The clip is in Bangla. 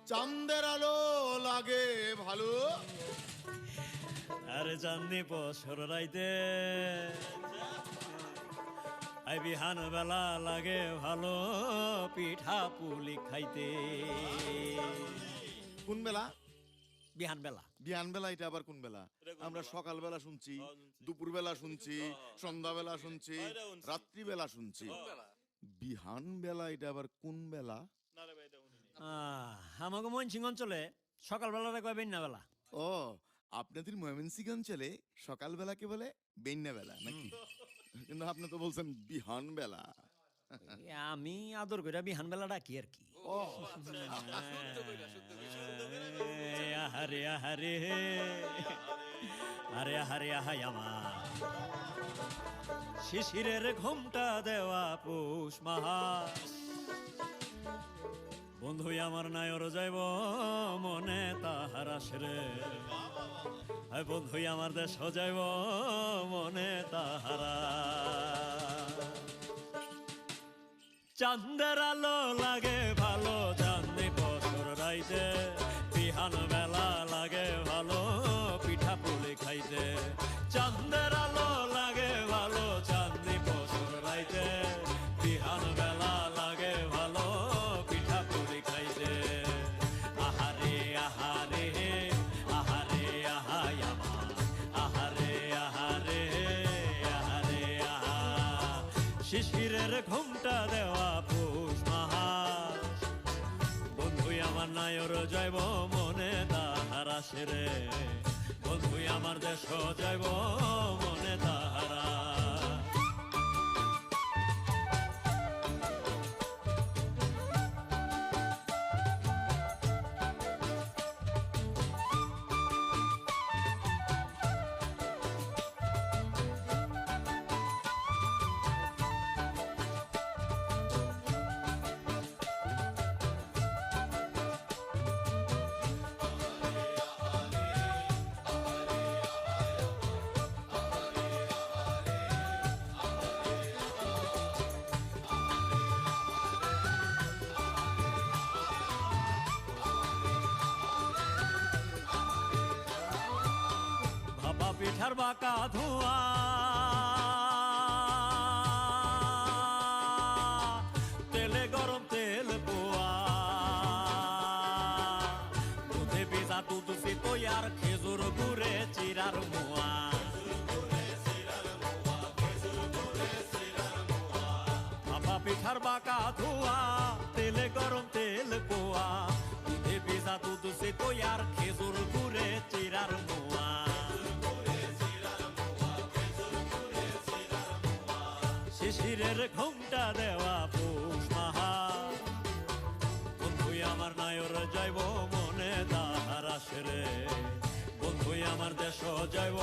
চাঁদের আলো লাগে ভালো। আরে চাঁদনি বছর রাইতে আই বিহান বেলা লাগে ভালো পিঠা পুলি খাইতে। কোন বেলা? বিহান বেলা। বিহান বেলা, এটা আবার কোন বেলা? আমরা সকাল বেলা শুনছি, দুপুর বেলা শুনছি, সন্ধ্যা বেলা শুনছি, রাত্রি বেলা শুনছি। বিহান বেলা এটা আবার কোন বেলা? আমাকে ময়মনসিংহ অঞ্চলে সকালবেলাটা কয় বেন্যা বেলা। ও, আপনাদের ময়মনসিংহ অঞ্চলে সকালবেলাকে বলে বেন্যা বেলা নাকি? কিন্তু আপনি তো বলছেন বিহান বেলা। আমি আদর করে বিহান বেলা ডাকি আর কি। আহারে আহারে আরে আহারে আহাই আমার শিশিরের ঘুমটা দেওয়া পৌষ মাস। বন্ধু আমার নায়র যাইব মনে তাহার আসরে। বন্ধু আমার দেশ যাইব মনে তাহারা। চাঁদের আলো লাগে ভালো চাঁদনি বছর রাইতে বিহান বেলা লাগে ভালো পিঠা পুলি খাইতে। চাঁদের আলো লাগে ভালো চাঁদনি বছর রাইতে বিহান বেলা লাগে ভালো পিঠা পুলি খাইতে। আহারে আহারে আহারে আহাই আমার আহারে আহারে আহারে আহা শিশিরের ঘুমটা দেওয়া পৌষ মাস। বন্ধু আমার নায়র যাইব মনে তাহার আসরে। বন্ধু আমার দেশ যাইব মনে তাহারা। পিঠার বাঁকা ধোঁয়া তেলে গরম তেল পোয়া দুধে ভিজা দুধ সিতই আর খেজুর গুড়ে চিরার মোয়া। ভাপা পিঠার বাঁকা ধোঁয়া তেলে গরম তেল পোয়া দুধে ভিজা দুধ সিতই আর খেজুর গুড়ে চিরার মোয়া। শিশিরের ঘুমটা দেওয়া পৌষ মাস। বন্ধু আমার নায়র যাইব মনে তাহার আসরে। বন্ধু আমার দেশ যাইব